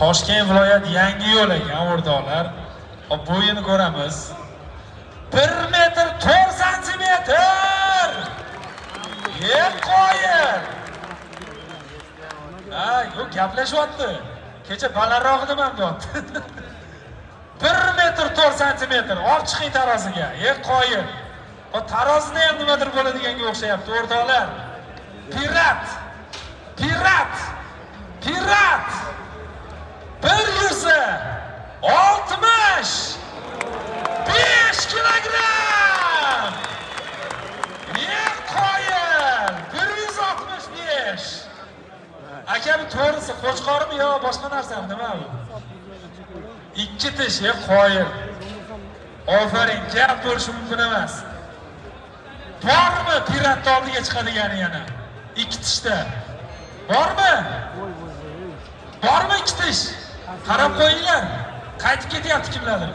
Toshkent viloyati yangi yo'l ekan o'rtoqlar. Hop bo'yini ko'ramiz. 1 metr 4 santimetr. Yer qo'yir. Ha, yo'q gaplashyapti. Kecha balandroq edim ham deyapti. 1 metr 4 santimetr. Olib chiqing taroziga. Yer qo'yir. O tarozida ham nimadir bo'ladiganga o'xshayapti o'rtoqlar. Pirat. Pirat. Pirat. 165 kilogram. Yer qo'yir. 165. Aka bu to'g'risi qo'chqormi yo boshqa narsami nima bu? 2 tish yer qo'yir. Ofarin, gap bo'lishi mumkin emas. Bormi piratni oldiga chiqadigani yana? 2 tishda. Bormi? Bormi 2 tish? Qarab qo'yinglar. Qaytib ketyapti kimlardir?